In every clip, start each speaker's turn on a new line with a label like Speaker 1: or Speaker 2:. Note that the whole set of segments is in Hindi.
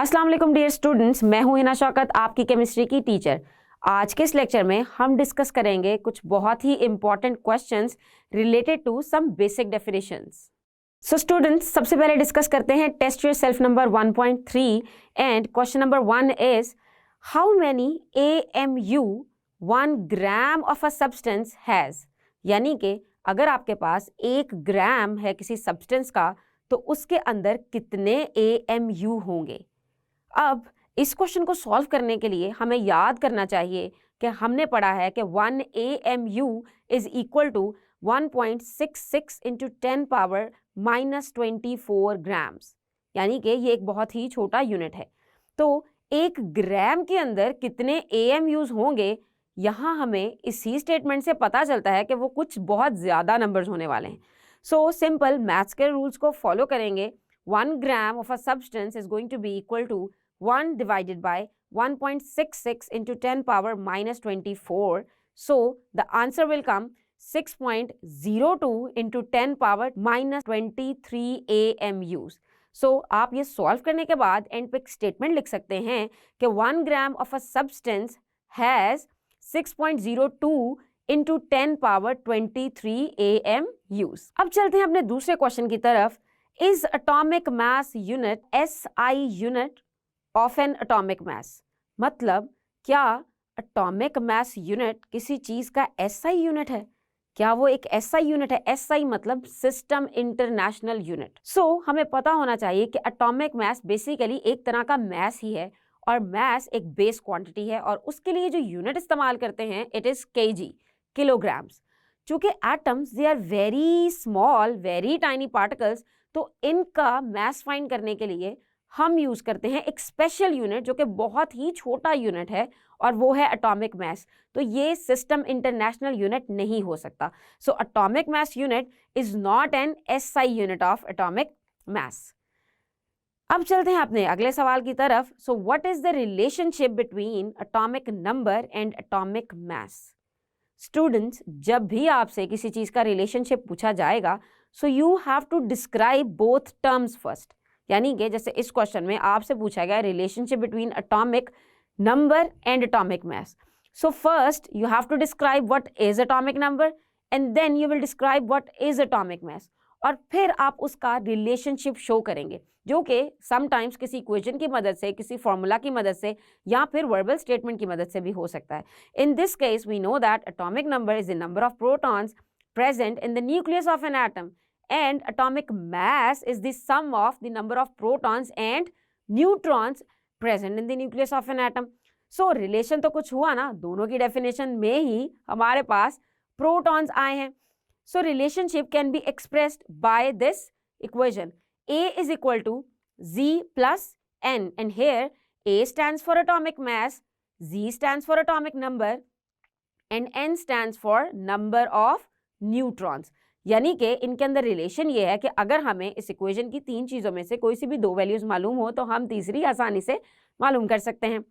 Speaker 1: अस्सलाम वालेकुम डियर स्टूडेंट्स, मैं हूं हिना शौकत, आपकी केमिस्ट्री की टीचर। आज के इस लेक्चर में हम डिस्कस करेंगे कुछ बहुत ही important questions related to some basic definitions. So students, सबसे पहले डिस्कस करते हैं test yourself number 1.3 and question number 1 is how many AMU 1 gram of a substance has. यानी कि अगर आपके पास 1 ग्राम है किसी सब्सटेंस का तो उसके अंदर कितने AMU होंगे। अब इस क्वेश्चन को सॉल्व करने के लिए हमें याद करना चाहिए कि हमने पढ़ा है कि 1 AMU is equal to 1.66 into 10 power -24 grams, यानी कि ये एक बहुत ही छोटा यूनिट है। तो 1 ग्राम के अंदर कितने AMUs होंगे, यहाँ हमें इसी स्टेटमेंट से पता चलता है कि वो कुछ बहुत ज़्यादा नंबर्स होने वाले हैं। सो सिंपल मैथ्स के रूल्स को फॉलो करेंगे। 1 gram of a substance is going to be equal to 1 divided by 1.66 into 10 power -24. So the answer will come 6.02 into 10 power -23 AMUs. So आप ये सॉल्व करने के बाद एंड पे एक स्टेटमेंट लिख सकते हैं कि 1 gram of a substance has 6.02 into 10 power 23 AMUs. अब चलते हैं अपने दूसरे क्वेश्चन की तरफ। Is atomic mass unit SI unit of an atomic mass? मतलब क्या atomic mass unit किसी चीज का SI यूनिट है? क्या वो एक SI यूनिट है? SI मतलब सिस्टम इंटरनेशनल यूनिट। सो हमें पता होना चाहिए कि एटॉमिक मास बेसिकली एक तरह का मास ही है और मास एक बेस क्वांटिटी है और उसके लिए जो यूनिट इस्तेमाल करते हैं इट इज kg, किलोग्राम्स। चूंकि atoms they are very small, very tiny particles, तो इनका मास फाइंड करने के लिए हम यूज करते हैं एक स्पेशल यूनिट जो कि बहुत ही छोटा यूनिट है और वो है एटॉमिक मास। तो ये सिस्टम इंटरनेशनल यूनिट नहीं हो सकता। So atomic mass unit is not an SI unit of atomic mass. अब चलते हैं अपने अगले सवाल की तरफ। So what is the relationship between atomic number and atomic mass? Students, जब भी आपसे किसी चीज का रिलेशनशिप पूछा जाएगा so you have to describe both terms first. यानी कि जैसे इस क्वेश्चन में आपसे पूछा गया relationship between atomic number and atomic mass. So first you have to describe what is atomic number and then you will describe what is atomic mass, और फिर आप उसका रिलेशनशिप शो करेंगे जो कि समटाइम्स किसी इक्वेशन की मदद से, किसी फॉर्मूला की मदद से या फिर वर्बल स्टेटमेंट की मदद से भी हो सकता है। In this case we know that atomic number is the number of protons present in the nucleus of an atom and atomic mass is the sum of the number of protons and neutrons present in the nucleus of an atom. So relation तो कुछ हुआ ना, दोनों की definition में ही हमारे पास protons आए हैं। So relationship can be expressed by this equation. A is equal to Z plus N, and here A stands for atomic mass, Z stands for atomic number and N stands for number of neutrons. यानी कि इनके अंदर रिलेशन ये है कि अगर हमें इस इक्वेशन की 3 चीज़ों में से कोई सी भी 2 वैल्यूज मालूम हो तो हम तीसरी आसानी से मालूम कर सकते हैं।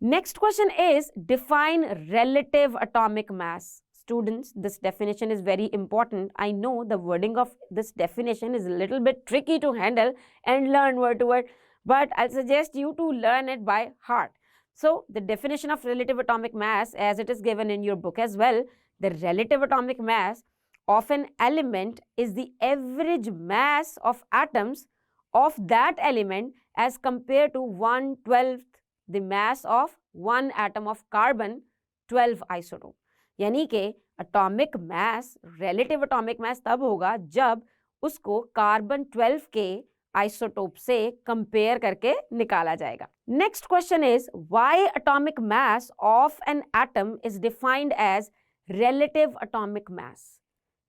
Speaker 1: Next question is define relative atomic mass. Students, this definition is very important. I know the wording of this definition is little bit tricky to handle and learn word to word, but I suggest you to learn it by heart. So the definition of relative atomic mass as it is given in your book as well, the relative atomic mass of an element is the average mass of atoms of that element as compared to 1/12 the mass of one atom of carbon 12 isotope. यानी कि atomic mass, relative atomic mass तब होगा जब उसको कार्बन 12 के आइसोटोप से कंपेयर करके निकाला जाएगा। Next question is why atomic mass of an atom is defined as relative atomic mass.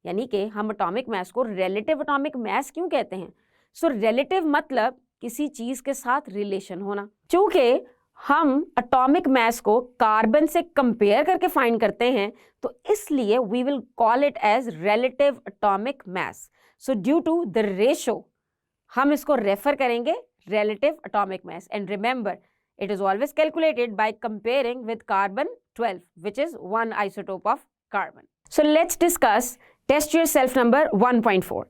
Speaker 1: यानी कि हम एटॉमिक मास को रिलेटिव एटॉमिक मास क्यों कहते हैं? सो रिलेटिव मतलब किसी चीज के साथ रिलेशन होना। चूंकि हम एटॉमिक मास को कार्बन से कंपेयर करके फाइंड करते हैं तो इसलिए we will call it as relative atomic mass. So due to the ratio हम इसको रेफर करेंगे relative atomic mass, and remember it is always calculated by comparing with carbon 12, which is one isotope of carbon. So let's discuss test yourself number 1.4.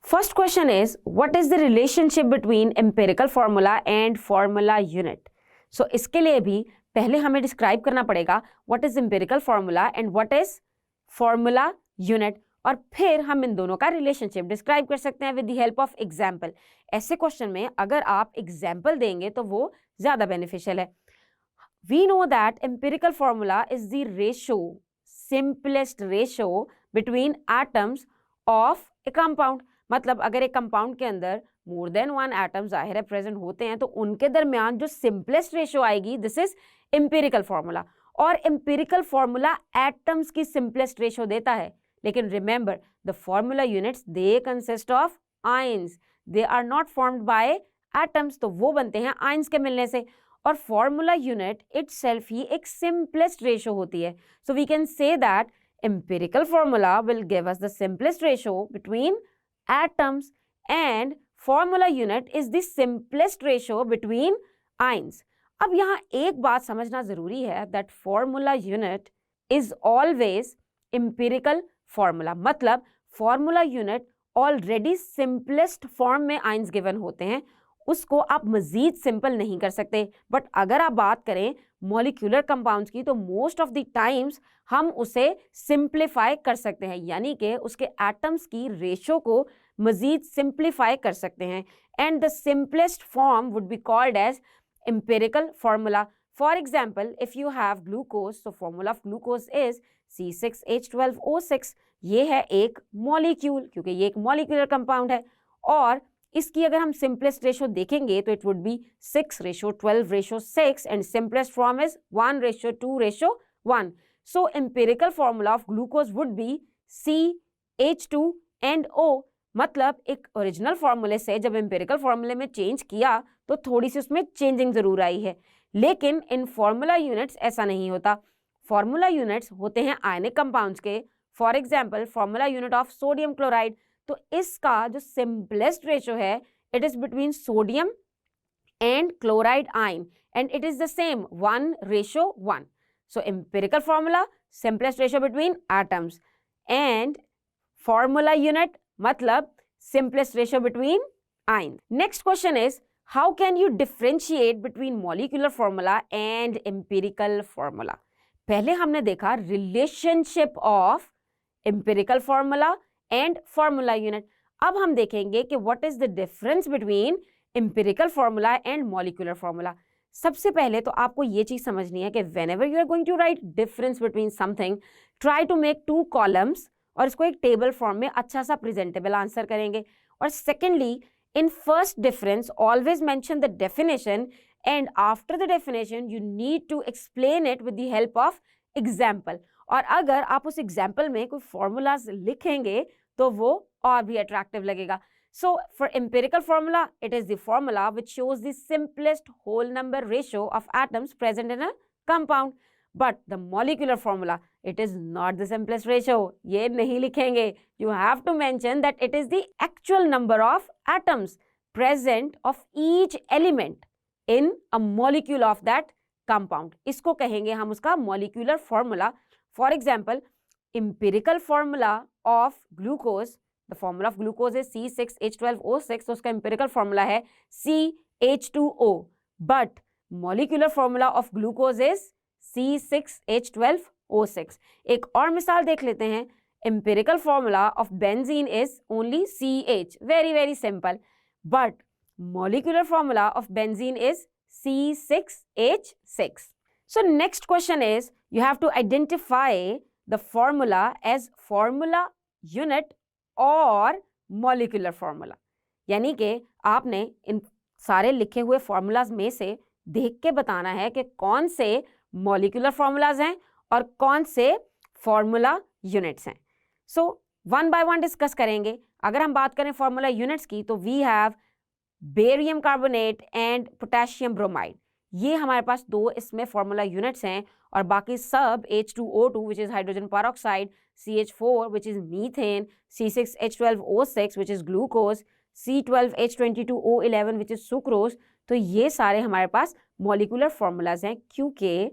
Speaker 1: First question is what is the relationship between empirical formula and formula unit. So इसके लिए भी पहले हमें डिस्क्राइब करना पड़ेगा what is empirical formula and what is formula unit, और फिर हम इन दोनों का रिलेशनशिप डिस्क्राइब कर सकते हैं with the help of example. ऐसे क्वेश्चन में अगर आप एग्जाम्पल देंगे तो वो ज्यादा बेनिफिशियल है। We know that empirical formula is the ratio, simplest ratio between atoms of a compound. मतलब अगर एक कंपाउंड के अंदर मोर देन वन एटम जाहिर है प्रेजेंट होते हैं तो उनके दरमियान जो सिंपलेस्ट रेशो आएगी दिस इज एम्पिरिकल फॉर्मूला। और एम्पिरिकल फॉर्मूला एटम्स की सिंपलेस्ट रेशो देता है, लेकिन remember the formula units they consist of ions, they are not formed by atoms, तो वो बनते हैं आयंस के मिलने से। और फॉर्मूला यूनिट इटसेल्फ ही एक सिंपलेस्ट रेशो होती है। So we can say that empirical formula will give us the simplest ratio between atoms and formula unit is the simplest ratio between ions। अब यहाँ एक बात समझना जरूरी है that formula unit is always empirical formula, मतलब formula unit already simplest form में ions given होते हैं, उसको आप मजीद सिंपल नहीं कर सकते। बट अगर आप बात करें मॉलिक्यूलर कंपाउंड्स की तो मोस्ट ऑफ द टाइम्स हम उसे सिंप्लीफाई कर सकते हैं, यानी कि उसके एटम्स की रेशो को मजीद सिंप्लीफाई कर सकते हैं। And the simplest form would be called as empirical formula. For example if you have glucose, तो formula of glucose is C6H12O6। ये है एक मॉलिक्यूल, क्योंकि ये एक मॉलिक्यूलर कंपाउंड है, और इसकी अगर हम सिंपलेस्ट रेशो देखेंगे तो it would be 6:12:6 and simplest form is 1:2:1। So empirical formula of glucose would be CH2NO। मतलब एक ओरिजिनल फॉर्मूले से जब एम्पिरिकल फॉर्मूले में चेंज किया तो थोड़ी सी उसमें चेंजिंग जरूर आई है, लेकिन इन फॉर्मूला यूनिट्स ऐसा नहीं होता। फॉर्मूला यूनिट्स होते हैं आयनिक कंपाउंड्स के। For example formula unit of sodium chloride, तो इसका जो सिंपलेस्ट रेशो है it is between sodium and chloride ion and it is the same 1:1। So empirical formula simplest ratio between atoms and formula unit मतलब simplest ratio between ion. Next question is how can you differentiate between molecular formula and empirical formula. पहले हमने देखा relationship of empirical formula and formula unit. अब हम देखेंगे कि what is the difference between empirical formula and molecular formula. सबसे पहले तो आपको ये चीज समझनी है कि whenever you are going to write difference between something, try to make 2 columns और इसको एक टेबल फॉर्म में अच्छा सा प्रेजेंटेबल आंसर करेंगे। और secondly in first difference always mention the definition and after the definition you need to explain it with the help of example. और अगर आप उस एग्जाम्पल में कोई फॉर्मूलाज लिखेंगे तो वो और भी अट्रैक्टिव लगेगा। So for empirical formula it is the formula which shows the simplest whole number ratio of atoms present in a compound. But the molecular formula it is not the simplest ratio, ये नहीं लिखेंगे। You have to mention that it is the actual number of atoms present of each element in a molecule of that compound. इसको कहेंगे हम उसका molecular formula. For example empirical formula of glucose, the formula of glucose is C6H12O6, तो उसका empirical formula है CH2O, but molecular formula of glucose is C6H12O6। एक और मिसाल देख लेते हैं, empirical formula of benzene is only CH, very simple, but molecular formula of benzene is C6H6। So next question is you have to identify the formula as formula unit और molecular formula। यानी कि आपने इन सारे लिखे हुए फॉर्मूलाज में से देख के बताना है कि कौन से molecular formulas हैं और कौन से formula units हैं। So one by one discuss करेंगे। अगर हम बात करें फॉर्मूला यूनिट्स की तो we have barium carbonate and potassium bromide, ये हमारे पास 2 इसमें फॉर्मूला यूनिट्स हैं, और बाकी सब H2O2 which is hydrogen peroxide, CH4 which is methane, C6H12O6 which is glucose, C12H22O11 which is sucrose. तो ये सारे हमारे पास मॉलिक्यूलर फॉर्मूलाज हैं क्योंकि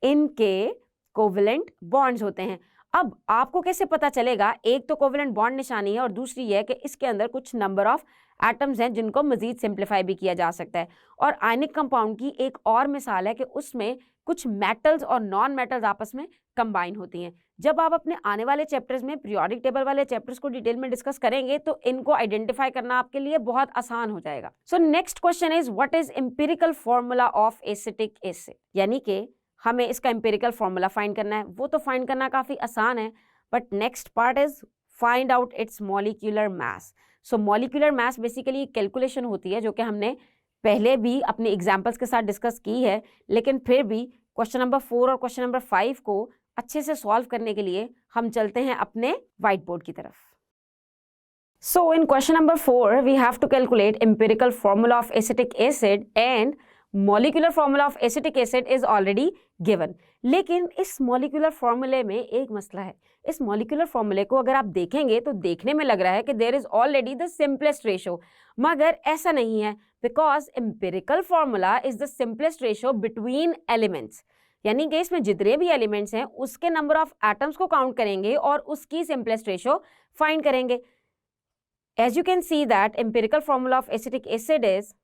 Speaker 1: इनके कोवेलेंट बॉन्ड्स होते हैं। अब आपको कैसे पता चलेगा, एक तो कोवेलेंट बॉन्ड निशानी है और दूसरी ये है कि इसके अंदर कुछ नंबर ऑफ एटम्स हैं जिनको मजीद सिंप्लीफाई भी किया जा सकता है। और आयनिक कंपाउंड की एक और मिसाल है कि उसमें कुछ मेटल्स और नॉन मेटल्स आपस में कंबाइन होती हैं। जब आप अपने आने वाले चैप्टर्स में पीरियोडिक टेबल वाले चैप्टर्स को डिटेल में डिस्कस करेंगे तो इनको आइडेंटिफाई करना आपके लिए बहुत आसान हो जाएगा। So next question is what is empirical formula of acetic acid, यानी कि हमें इसका एम्पिरिकल फॉर्मूला फाइंड करना है। वो तो फाइंड करना काफी आसान है, but next part is find out it's molecular mass. So molecular mass basically calculation होती है जो कि हमने पहले भी अपने एग्जाम्पल्स के साथ डिस्कस की है, लेकिन फिर भी क्वेश्चन नंबर 4 और क्वेश्चन नंबर 5 को अच्छे से सॉल्व करने के लिए हम चलते हैं अपने व्हाइट बोर्ड की तरफ। So in question number 4 we have to calculate empirical formula of acetic acid and molecular formula of acetic acid is already given. लेकिन इस मॉलिक्यूलर फॉर्मूले में एक मसला है। इस मॉलिक्यूलर फॉर्मूले को अगर आप देखेंगे तो देखने में लग रहा है कि there is already the simplest ratio, मगर ऐसा नहीं है, because empirical formula is the simplest ratio between elements. यानी कि इसमें जितने भी एलिमेंट्स हैं उसके नंबर ऑफ एटम्स को काउंट करेंगे और उसकी सिंपलेस्ट रेशो फाइंड करेंगे। As you can see that empirical formula of acetic acid is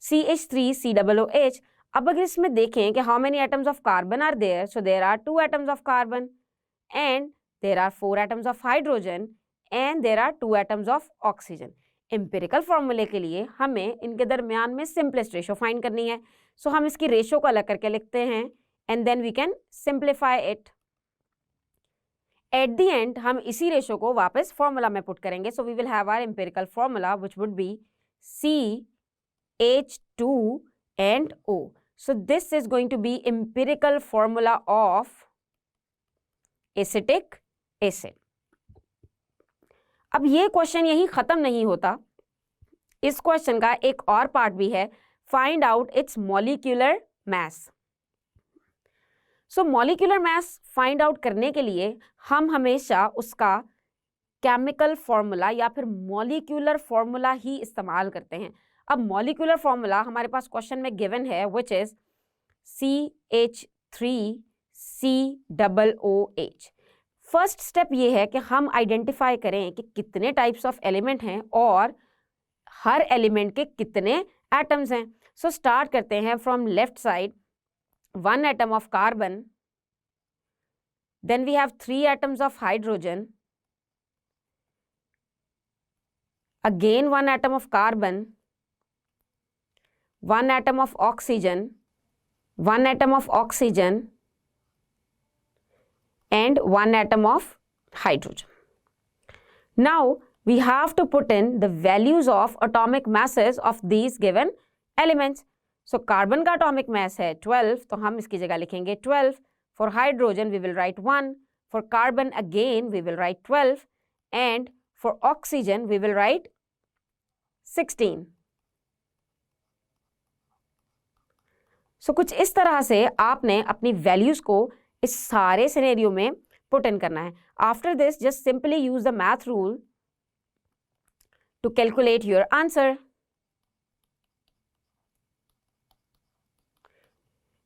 Speaker 1: CH3COOH। अब अगर इसमें देखें कि how many atoms of carbon are there, so there are 2 atoms of carbon and there are 4 atoms of hydrogen and there are 2 atoms of oxygen. Empirical फॉर्मूले के लिए हमें इनके दरमियान में सिंपलेस्ट रेशो फाइंड करनी है। सो हम इसकी रेशो को अलग करके लिखते हैं and then we can simplify it. At the end हम इसी रेशो को वापस फॉर्मूला में पुट करेंगे। So we will have our empirical formula which would be CH2 and O. So this is going to be empirical formula of acetic acid. अब ये क्वेश्चन यही खत्म नहीं होता, इस क्वेश्चन का एक और पार्ट भी है, find out it's molecular mass. So molecular mass find out करने के लिए हम हमेशा उसका केमिकल फॉर्मूला या फिर मॉलिक्यूलर फॉर्मूला ही इस्तेमाल करते हैं। अब मॉलिक्यूलर फॉर्मूला हमारे पास क्वेश्चन में गिवन है which is CH3COOH। First step ये है कि हम आइडेंटिफाई करें कि कितने टाइप्स ऑफ एलिमेंट हैं और हर एलिमेंट के कितने एटम्स हैं। सो स्टार्ट करते हैं from left side, 1 atom of carbon, then we have 3 atoms of hydrogen, again 1 atom of carbon, 1 atom of oxygen, 1 atom of oxygen and 1 atom of hydrogen. Now we have to put in the values of atomic masses of these given elements. So carbon का atomic mass है 12, तो हम इसकी जगह लिखेंगे 12. For hydrogen we will write 1. For carbon again we will write 12 and for oxygen we will write 16. सो कुछ इस तरह से आपने अपनी वैल्यूज को इस सारे सिनेरियो में पुट इन करना है। After this just simply use the math rule to calculate your answer.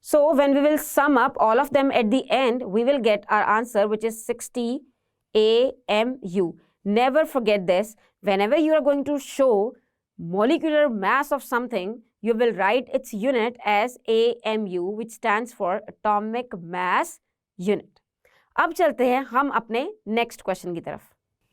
Speaker 1: So when we will sum up all of them at the end, we will get our answer which is 60 AMU. Never forget this. Whenever you are going to show molecular mass of something, you will write its unit as AMU, which stands for atomic mass unit. अब चलते हैं हम अपने next question की तरफ.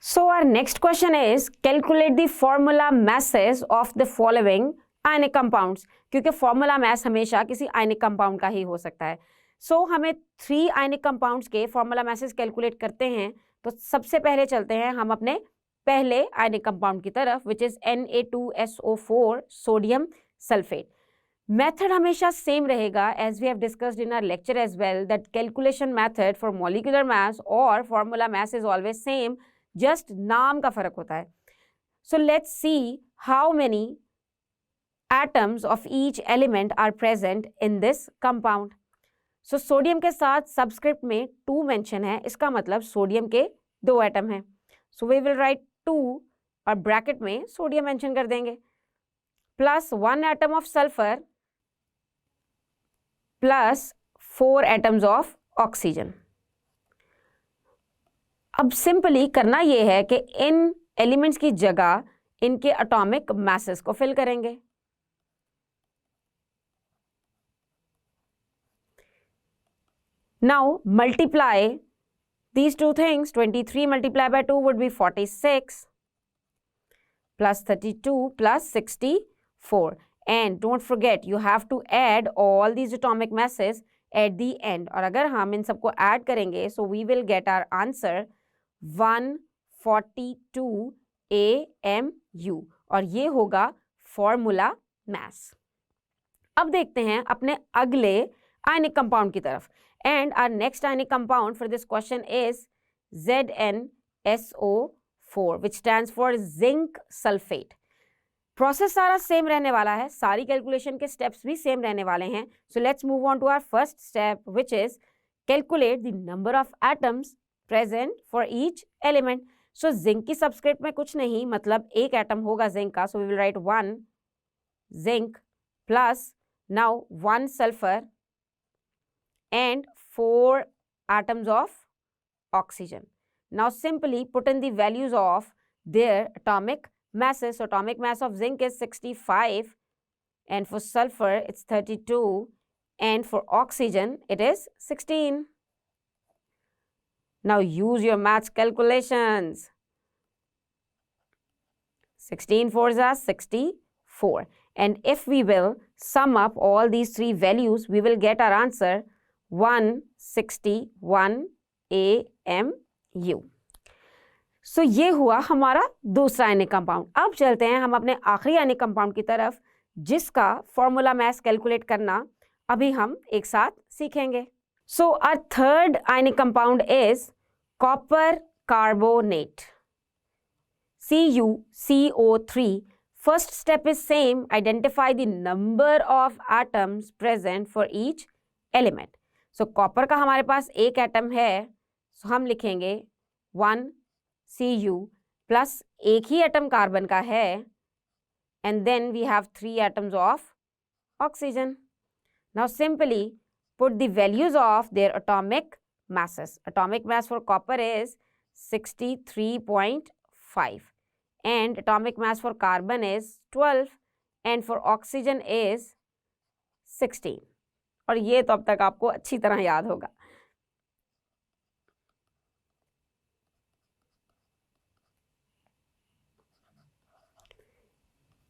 Speaker 1: So our next question is calculate the formula masses of the following ionic compounds. क्योंकि formula mass हमेशा किसी ionic compound का ही हो सकता है. So हमें 3 ionic compounds के formula masses calculate करते हैं. तो सबसे पहले चलते हैं हम अपने पहले आयनिक कंपाउंड की तरफ which is Na2SO4 sodium sulphate. Method हमेशा सेम रहेगा as we have discussed in our lecture as well, that calculation method for molecular mass or formula mass is always same, just नाम का फर्क होता है। So let's see how many atoms of each element are present in this compound. So sodium के साथ सबस्क्रिप्ट में 2 मेंशन है, इसका मतलब सोडियम के 2 एटम हैं। So we will write 2 और ब्रैकेट में सोडियम मेंशन कर देंगे, plus 1 atom of sulphur plus 4 atoms of oxygen. अब सिंपली करना ये है कि इन एलिमेंट्स की जगह इनके एटॉमिक मासेस को फिल करेंगे। Now multiply these two things. 23 multiplied by 2 would be 46 plus 32 plus 64, and don't forget you have to add all these atomic masses at the end. और अगर हम इन सबको ऐड करेंगे so we will get our answer 142 AMU, और ये होगा फॉर्मूला मास। अब देखते हैं अपने अगले आयनिक कंपाउंड की तरफ, and our next ionic compound for this question is ZnSO4, which stands for zinc sulfate. Process सारा सेम रहने वाला है, सारी कैलकुलेशन के स्टेप्स भी सेम रहने वाले हैं। So let's move on to our first step, which is calculate the number of atoms present for each element. So zinc की सबस्क्रिप्ट में कुछ नहीं, मतलब एक एटम होगा जिंक का, so we will write 1 zinc plus now 1 sulphur and 4 atoms of oxygen. Now simply put in the values of their atomic masses. So atomic mass of zinc is 65, and for sulfur it's 32, and for oxygen it is 16. Now use your maths calculations. 16 fours are 64, and if we will sum up all these three values, we will get our answer 161 AMU. सो ये हुआ हमारा दूसरा आयनिक कंपाउंड। अब चलते हैं हम अपने आखिरी आयनिक कंपाउंड की तरफ, जिसका फॉर्मूला मास कैलकुलेट करना अभी हम एक साथ सीखेंगे। So our third ionic compound is copper carbonate, CuCO3. First step is same, identify the number of atoms present for each element. So copper का हमारे पास एक एटम है, सो हम लिखेंगे 1 Cu प्लस एक ही एटम कार्बन का है, and then we have 3 atoms of oxygen. Now simply put the values of their atomic masses. Atomic mass for copper is 63.5, and atomic mass for carbon is 12, and for oxygen is 16. और ये तो अब तक आपको अच्छी तरह याद होगा।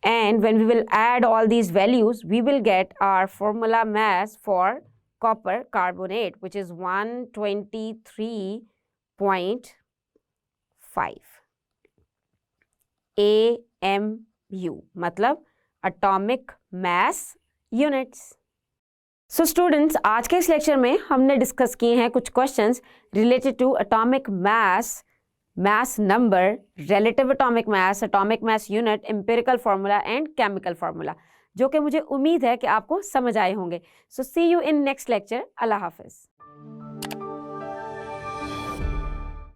Speaker 1: And when we will add all these values, we will get our formula mass for copper carbonate, which is 123.5 AMU, मतलब atomic mass units. So students, आज के इस लेक्चर में हमने डिस्कस किए हैं कुछ questions related to atomic mass, mass number, relative atomic mass unit, empirical formula and chemical formula, जो कि मुझे उम्मीद है कि आपको समझ आए होंगे। So see you in next lecture. अल्लाह हाफिज।